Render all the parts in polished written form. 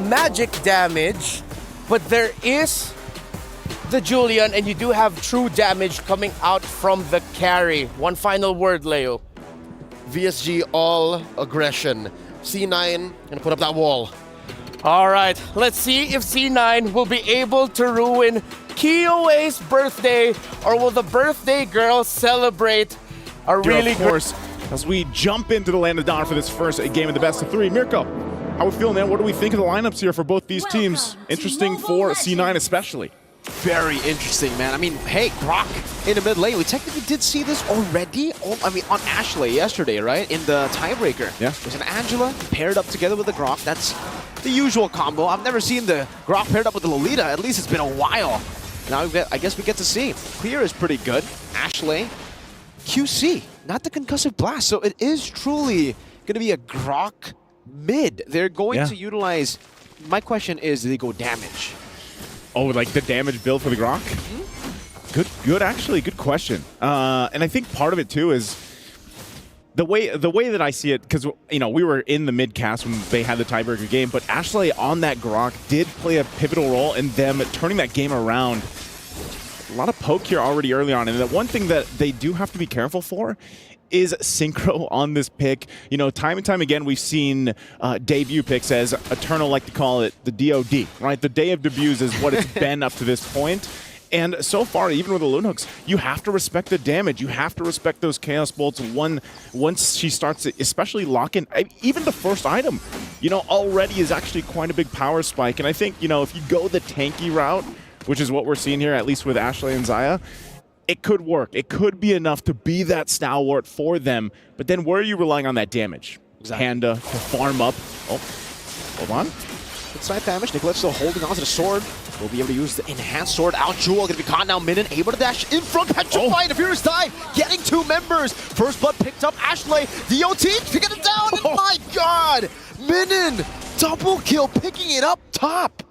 magic damage, but there is the Julian, and you do have true damage coming out from the carry. One final word, Leo. VSG all aggression. C9 gonna put up that wall. All right, let's see if C9 will be able to ruin Kiowa's birthday, or will the birthday girl celebrate a really of course, as we jump into the land of Dawn for this first game of the best of 3. Mirko, how we feeling, man? What do we think of the lineups here for both these teams? Interesting for C9 especially. Very interesting, man. I mean, hey, Grok in the mid lane. We technically did see this already. I mean, on Ashley yesterday, right? In the tiebreaker. Yeah. There's an Angela paired up together with the Grok. That's the usual combo. I've never seen the Grok paired up with the Lolita. At least it's been a while. Now I guess we get to see. Clear is pretty good. Ashley, QC, not the concussive blast. So it is truly going to be a Grok mid. They're going to utilize. My question is, do they go damage? Oh, like the damage build for the Grok? Good, actually, good question. And I think part of it too is the way that I see it, because you know we were in the mid cast when they had the tiebreaker game, but Ashley on that Grok did play a pivotal role in them turning that game around. A lot of poke here already early on, and the one thing that they do have to be careful for is synchro on this pick. You know, time and time again, we've seen debut picks, as Eternal like to call it, the DOD, right? The day of debuts is what it's been up to this point. And so far, even with the Loon Hooks, you have to respect the damage. You have to respect those Chaos Bolts once she starts to especially lock in. Even the first item, you know, already is actually quite a big power spike. And I think, you know, if you go the tanky route, which is what we're seeing here, at least with Ashley and Xayah, it could work. It could be enough to be that stalwart for them. But then where are you relying on that damage? Exactly. Panda to farm up. Oh, hold on. Good side damage. Nicolette's still holding on to the sword. Will be able to use the enhanced sword out. Jewel gonna be caught now. Minion able to dash in front. Petrified. The Furious dive. Getting 2 members. First blood picked up. Ashley. DOT to get it down. And my God. Minion. Double kill. Picking it up top.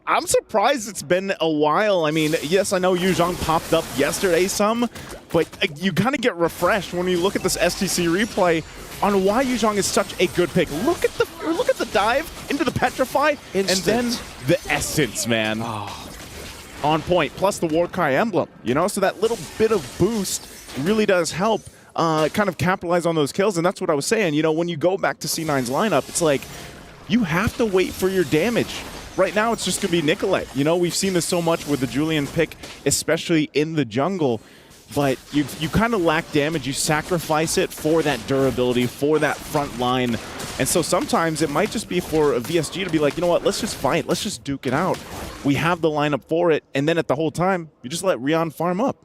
I'm surprised it's been a while. I mean, yes, I know Yu Zhang popped up yesterday some, but you kind of get refreshed when you look at this STC replay on why Yu Zhang is such a good pick. Look at the dive into the Petrify, Instant. and then the Essence, man. Oh. On point, plus the Warcry emblem, you know? So that little bit of boost really does help kind of capitalize on those kills, and that's what I was saying. You know, when you go back to C9's lineup, it's like, you have to wait for your damage. Right now, it's just going to be Nicolette. You know, we've seen this so much with the Julian pick, especially in the jungle. But you kind of lack damage. You sacrifice it for that durability, for that front line. And so sometimes it might just be for a VSG to be like, you know what, let's just fight. Let's just duke it out. We have the lineup for it. And then at the whole time, you just let Rion farm up.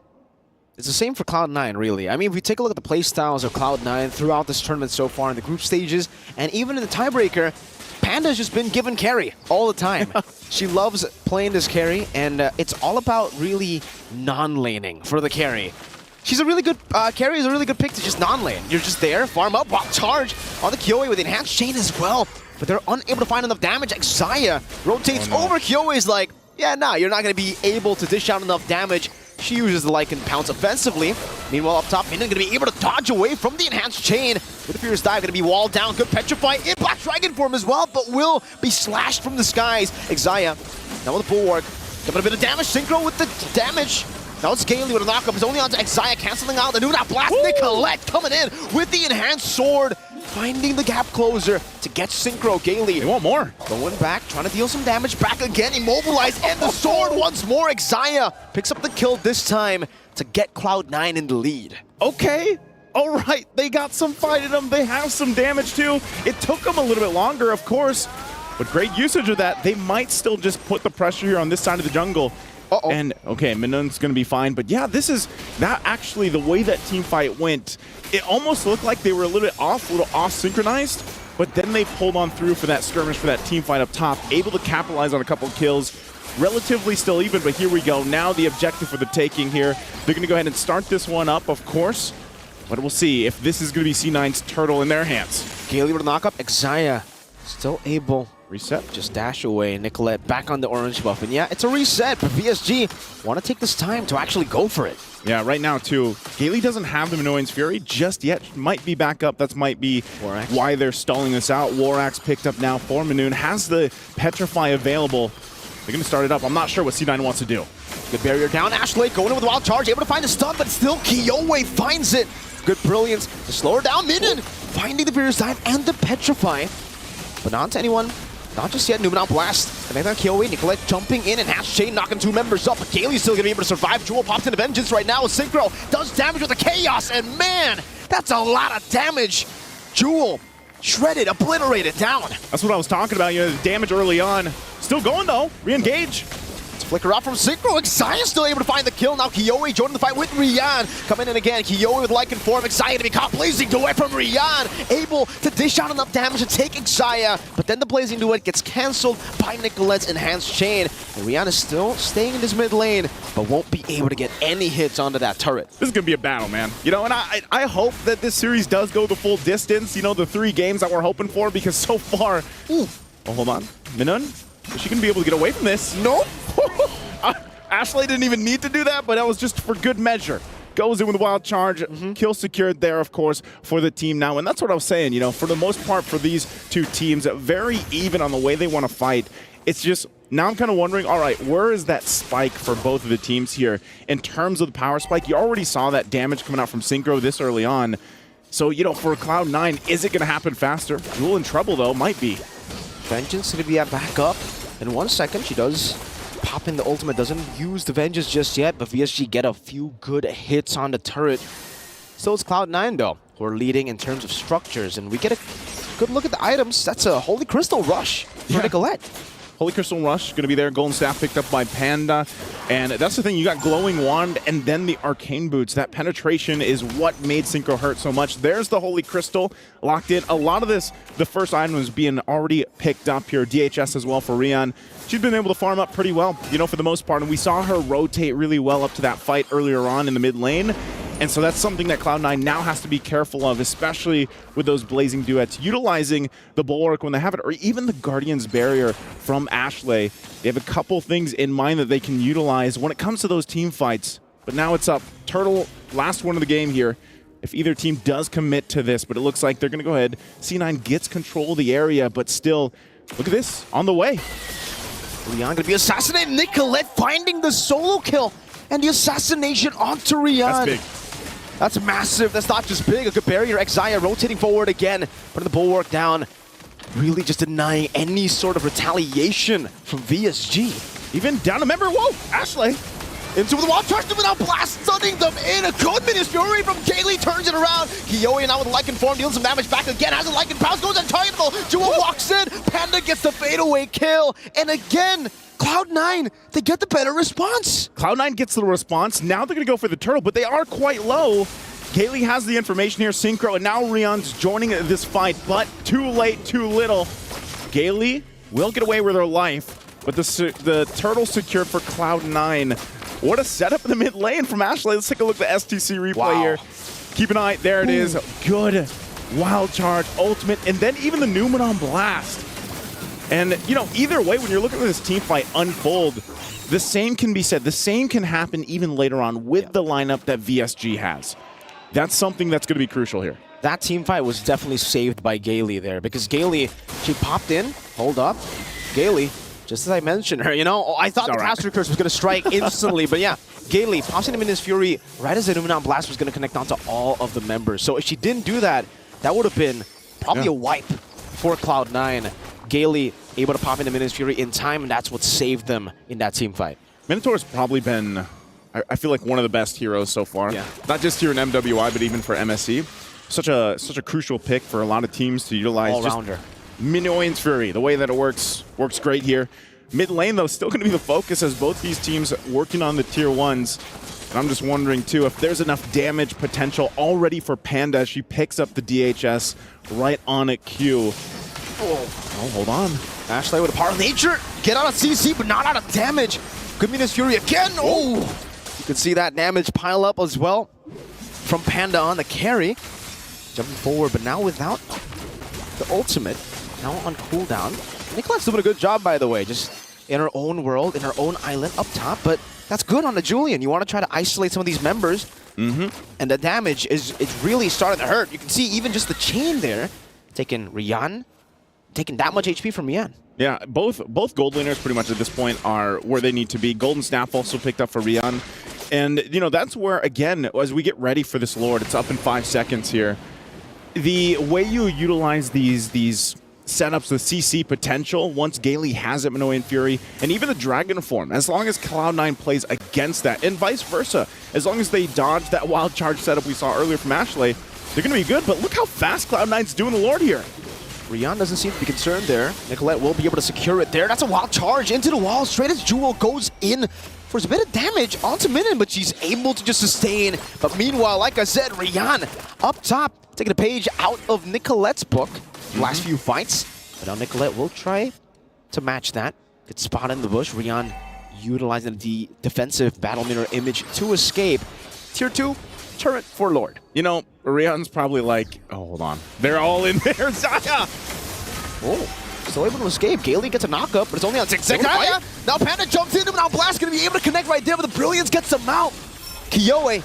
It's the same for Cloud9, really. I mean, if we take a look at the playstyles of Cloud9 throughout this tournament so far in the group stages, and even in the tiebreaker, Panda's just been given carry all the time. She loves playing this carry, and it's all about really non-laning for the carry. She's a really good, carry is a really good pick to just non-lane. You're just there, farm up, while charge on the Kyoe with the enhanced chain as well. But they're unable to find enough damage. Xayah rotates over. Kyoe's like, yeah, nah, you're not going to be able to dish out enough damage. She uses the Lycan Pounce offensively. Meanwhile, up top, Minion going to be able to dodge away from the enhanced chain. With the Furious Dive, going to be walled down. Good Petrify in Black Dragon form as well, but will be slashed from the skies. Xayah, now with the Bulwark, giving a bit of damage. Synchro with the damage. Now it's Gaily with a knockup. It's only on to Xayah, canceling out the Nuna Blast. Nicolette coming in with the enhanced sword, finding the gap closer to get Synchro. Gaily. They want more. Going back, trying to deal some damage. Back again, immobilized, and the sword once more. Xayah picks up the kill this time to get Cloud9 in the lead. Okay. All right. They got some fight in them. They have some damage too. It took them a little bit longer, of course, but great usage of that. They might still just put the pressure here on this side of the jungle. And, okay, Minun's going to be fine. But, yeah, this is that actually the way that team fight went. It almost looked like they were a little bit off, synchronized. But then they pulled on through for that skirmish, for that team fight up top. Able to capitalize on a couple of kills. Relatively still even, but here we go. Now the objective for the taking here. They're going to go ahead and start this one up, of course. But we'll see if this is going to be C9's turtle in their hands. Gaily with a knockup. Xayah Still able. Reset. Just dash away. Nicolette back on the orange buff. And yeah, it's a reset, but VSG want to take this time to actually go for it. Yeah, right now, too, Gailey doesn't have the Minoan's Fury just yet. Might be back up. That might be Warax. why they're stalling this out. Warax picked up now for Minoon. Has the Petrify available. They're going to start it up. I'm not sure what C9 wants to do. Good barrier down. Ashley going in with a wild charge. Able to find the stun, but still Kiowe finds it. Good brilliance to slow her down. Minion finding the barrier side and the Petrify. But not to anyone. Not just yet. Numenal Blast. And then on Kiowe, Nicolette jumping in and Hash Chain knocking 2 members up. But Gailey's still going to be able to survive. Jewel pops into Vengeance right now. Synchro does damage with the Chaos. And man, that's a lot of damage. Jewel shredded, obliterated down. That's what I was talking about. You know, the damage early on. Still going, though. Re-engage. Flicker out from Synchro. Xayah still able to find the kill. Now Kiowe joining the fight with Rian. Coming in again. Kiowe with Lycan form. Xayah to be caught. Blazing Duet from Rian. Able to dish out enough damage to take Xayah. But then the Blazing Duet gets cancelled by Nicolette's Enhanced Chain. And Rian is still staying in this mid lane, but won't be able to get any hits onto that turret. This is going to be a battle, man. You know, and I hope that this series does go the full distance. You know, the 3 games that we're hoping for, because so far... Ooh. Oh, hold on. Minun? Is she going to be able to get away from this? Nope. Ashley didn't even need to do that, but that was just for good measure. Goes in with a wild charge, kill secured there, of course, for the team now. And that's what I was saying, you know, for the most part for these 2 teams, very even on the way they want to fight. It's just, now I'm kind of wondering, all right, where is that spike for both of the teams here in terms of the power spike? You already saw that damage coming out from Synchro this early on. So, you know, for Cloud9, is it going to happen faster? Jewel in trouble, though, might be. Vengeance going to be at back up in 1 second. She does pop in the ultimate, doesn't use the Vengeance just yet, but VSG get a few good hits on the turret. So it's Cloud9 though, who are leading in terms of structures, and we get a good look at the items. That's a Holy Crystal Rush for Nicolette. Holy Crystal Rush going to be there. Golden Staff picked up by Panda. And that's the thing, you got Glowing Wand and then the Arcane Boots. That penetration is what made Synchro hurt so much. There's the Holy Crystal locked in. A lot of this, the first item is being already picked up here. DHS as well for Rian. She's been able to farm up pretty well, you know, for the most part. And we saw her rotate really well up to that fight earlier on in the mid lane. And so that's something that Cloud9 now has to be careful of, especially with those Blazing Duets. Utilizing the Bulwark when they have it, or even the Guardian's Barrier from Ashley. They have a couple things in mind that they can utilize when it comes to those team fights. But now it's up. Turtle, last one of the game here. If either team does commit to this, but it looks like they're going to go ahead. C9 gets control of the area, but still, look at this, on the way. Rian going to be assassinated. Nicolette finding the solo kill and the assassination onto Rian. That's big. That's massive. That's not just big. A good barrier. Xayah rotating forward again. Putting the Bulwark down. Really just denying any sort of retaliation from VSG. Even down a member. Whoa, Ashley. Into the wall. Charge them without blast. Stunning them in. A good Minions Fury from Gailey. Turns it around. Kiowe now with Lycan form. Deals some damage back again. Has a Lycan pounce. Goes untargetable. Jewel walks in. Panda gets the fadeaway kill. And again, Cloud9, they get the better response. Cloud9 gets the response. Now they're going to go for the turtle, but they are quite low. Gailey has the information here, Synchro, and now Rian's joining this fight, but too late, too little. Gailey will get away with her life, but the turtle secured for Cloud9. What a setup in the mid lane from Ashley. Let's take a look at the STC replay here. Keep an eye. There it is. Good wild charge, ultimate, and then even the Numenal Blast. And, you know, either way, when you're looking at this team fight unfold, the same can be said. The same can happen even later on with the lineup that VSG has. That's something that's going to be crucial here. That team fight was definitely saved by Gailey there, because Gailey, she popped in, hold up. Gailey, just as I mentioned her, you know, I thought the Caster Curse was going to strike instantly, but yeah, Gailey pops in Minions Fury right as the Numenal Blast was going to connect onto all of the members. So if she didn't do that, that would have been probably a wipe for Cloud9. Gailey able to pop into Minions Fury in time, and that's what saved them in that team fight. Minotaur's probably been, I feel like, one of the best heroes so far. Yeah. Not just here in MWI, but even for MSC. Such a crucial pick for a lot of teams to utilize. All-rounder. Minions Fury, the way that it works great here. Mid lane, though, still going to be the focus as both these teams working on the tier 1s. And I'm just wondering, too, if there's enough damage potential already for Panda as she picks up the DHS right on a Q. Oh, hold on. Ashley with a Power of Nature. Get out of CC, but not out of damage. Good Minions Fury again. Oh! You can see that damage pile up as well from Panda on the carry. Jumping forward, but now without the ultimate. now on cooldown. Nicolette's doing a good job, by the way, just in her own world, in her own island up top, but that's good on the Julian. You want to try to isolate some of these members, and the damage is really starting to hurt. You can see even just the chain there, taking that much HP from Rian. Yeah, both gold laners pretty much at this point are where they need to be. Golden Staff also picked up for Rian. And, you know, that's where, again, as we get ready for this Lord, it's up in 5 seconds here. The way you utilize these setups, the CC potential, once Gaily has it, MWI and Fury, and even the Dragon form, as long as Cloud9 plays against that, and vice versa, as long as they dodge that wild charge setup we saw earlier from Ashley, they're going to be good. But look how fast Cloud9's doing the Lord here. Rian doesn't seem to be concerned there. Nicolette will be able to secure it there. That's a wild charge into the wall. Straight as Jewel goes in for a bit of damage onto Minion, but she's able to just sustain. But meanwhile, like I said, Rian up top, taking a page out of Nicolette's book. Last few fights. But now Nicolette will try to match that. Good spot in the bush. Rian utilizing the defensive battle mirror image to escape. Tier 2 turret for Lord. You know, Rian's probably like, oh, hold on. They're all in there. Zaya! Oh, still able to escape. Gaily gets a knockup, but it's only on 6 seconds. Now Panda jumps into him. Now Blast going to be able to connect right there, but the Brilliance gets him out. Kyoe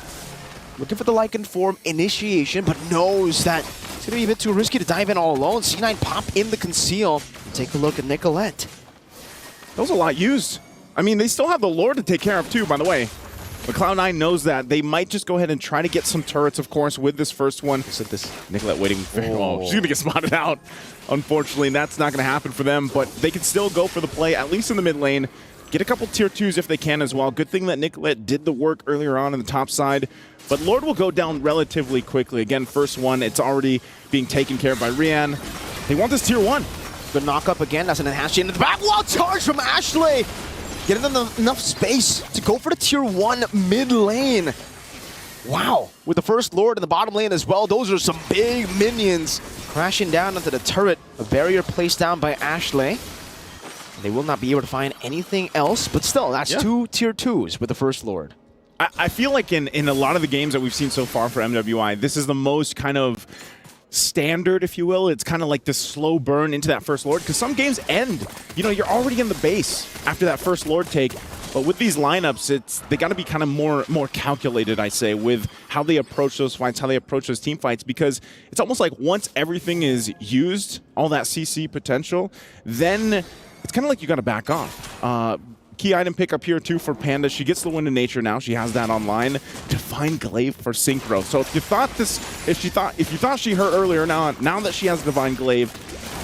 looking for the Lycan form initiation, but knows that it's going to be a bit too risky to dive in all alone. C9 pop in the conceal. Take a look at Nicolette. That was a lot used. I mean, they still have the Lord to take care of too, by the way. But Cloud9 knows that. They might just go ahead and try to get some turrets, of course, with this first one. Looks like this Nicolette waiting. Oh, she's going to get spotted out. Unfortunately, that's not going to happen for them. But they can still go for the play, at least in the mid lane. Get a couple tier 2s if they can as well. Good thing that Nicolette did the work earlier on the top side. But Lord will go down relatively quickly. Again, first one, it's already being taken care of by Rian. They want this tier 1. Good knock up again. That's an enhanced into the back wall charge from Ashley. Getting them enough space to go for the tier 1 mid lane. Wow. With the first Lord in the bottom lane as well, those are some big minions crashing down into the turret. A barrier placed down by Ashley. They will not be able to find anything else, but still, that's 2 tier 2s with the first Lord. I feel like in a lot of the games that we've seen so far for MWI, this is the most kind of standard, if you will. It's kind of like this slow burn into that first Lord, because some games end, you know, you're already in the base after that first Lord take. But with these lineups, they got to be kind of more calculated, I say, with how they approach those fights, how they approach those team fights, because it's almost like once everything is used, all that CC potential, then it's kind of like you got to back off. Key item pickup here too for Panda. She gets the Wind of Nature now. She has that online. Divine Glaive for Synchro. So if you thought she hurt earlier, now that she has Divine Glaive,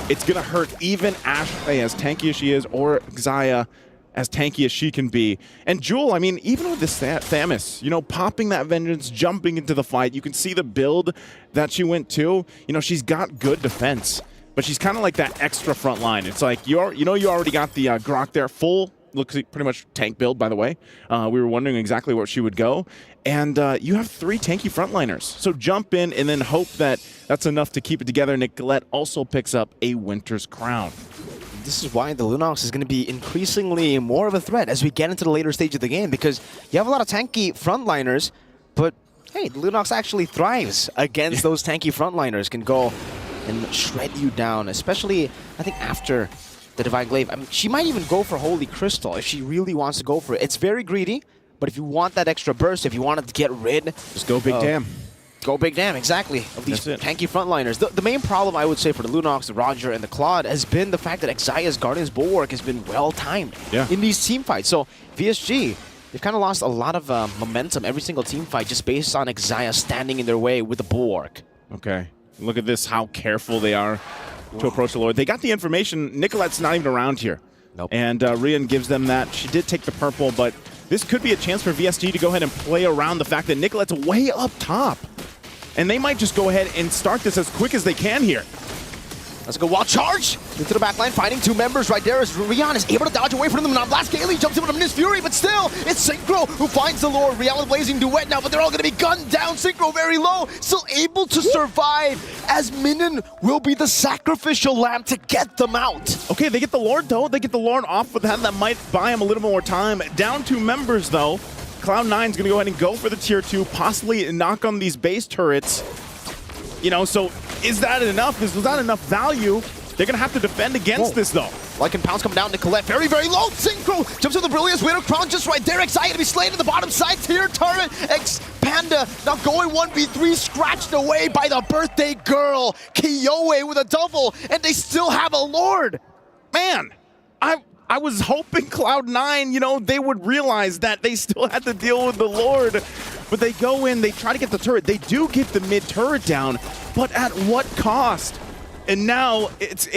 it's gonna hurt even Ashley, as tanky as she is, or Xayah, as tanky as she can be. And Jewel, I mean, even with this Thamus, you know, popping that Vengeance, jumping into the fight, you can see the build that she went to. You know, she's got good defense, but she's kind of like that extra front line. It's like, you already got the Grok there, full. Looks like pretty much tank build, by the way. We were wondering exactly where she would go. And you have 3 tanky frontliners. So jump in and then hope that that's enough to keep it together. Nicolette also picks up a Winter's Crown. This is why the Lunox is going to be increasingly more of a threat as we get into the later stage of the game, because you have a lot of tanky frontliners, but hey, the Lunox actually thrives against those tanky frontliners, can go and shred you down, especially, I think, after the Divine Glaive. I mean, she might even go for Holy Crystal if she really wants to go for it. It's very greedy, but if you want that extra burst, if you wanted to get rid, just go big damn. Go big damn, exactly, of these tanky frontliners. The main problem, I would say, for the Lunox, the Roger, and the Claude has been the fact that Xayah's Guardian's Bulwark has been well-timed in these team fights. So VSG, they've kind of lost a lot of momentum every single team fight just based on Xayah standing in their way with the Bulwark. Okay, look at this, how careful they are to approach the Lord. They got the information. Nicolette's not even around here. Nope. And Rian gives them that. She did take the purple, but this could be a chance for VSG to go ahead and play around the fact that Nicolette's way up top. And they might just go ahead and start this as quick as they can here. Let's go wild charge into the back line, fighting 2 members right there as Rian is able to dodge away from them. Now Blast Gaily jumps in with a Miss Fury, but still, it's Synchro who finds the Lord. Rian with Blazing Duet now, but they're all going to be gunned down. Synchro very low, still able to survive as Minion will be the sacrificial lamb to get them out. Okay, they get the Lord though. They get the Lord off with that. That might buy him a little more time. Down 2 members though. Cloud9's going to go ahead and go for the tier 2, possibly knock on these base turrets. You know, so is that enough? Was that enough value They're going to have to defend against this, though. Like and Pounce coming down, Nicolette very, very low. Synchro jumps with the brilliance. Widow Crown just right there. Excited to be slain in the bottom side. Tier turret. Panda now going 1v3, scratched away by the birthday girl. Kiyoi with a double, and they still have a Lord. Man, I was hoping Cloud9, you know, they would realize that they still had to deal with the Lord. But they go in, they try to get the turret. They do get the mid turret down, but at what cost? And now it's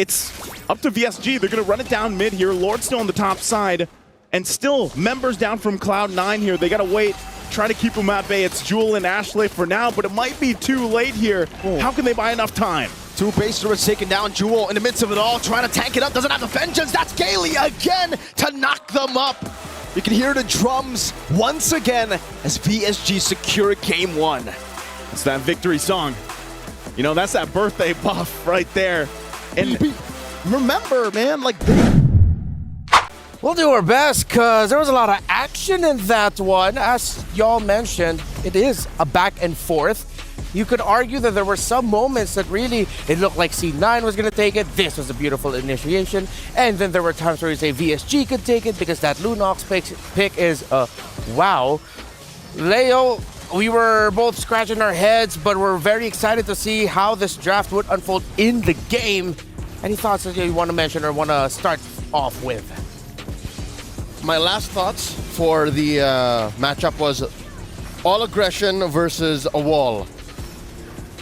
up to VSG. They're going to run it down mid here. Lord's still on the top side. And still, members down from Cloud9 here. They got to wait, try to keep them at bay. It's Jewel and Ashley for now, but it might be too late here. How can they buy enough time? Two base turrets taking down. Jewel in the midst of it all, trying to tank it up. Doesn't have the vengeance. That's Gailey again to knock them up. You can hear the drums once again as VSG secure game 1. It's that victory song. You know, that's that birthday buff right there. And remember, man, like... We'll do our best because there was a lot of action in that one. As y'all mentioned, it is a back and forth. You could argue that there were some moments that really, it looked like C9 was going to take it. This was a beautiful initiation. And then there were times where you say VSG could take it because that Lunox pick is wow. Leo, we were both scratching our heads, but we're very excited to see how this draft would unfold in the game. Any thoughts that you want to mention or want to start off with? My last thoughts for the matchup was all aggression versus a wall.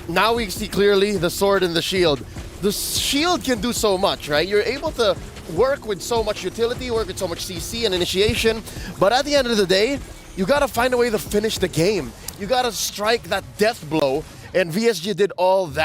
Now we see clearly the sword and the shield. The shield can do so much, right? You're able to work with so much utility, work with so much CC and initiation, but at the end of the day, you gotta find a way to finish the game. You gotta strike that death blow, and VSG did all that.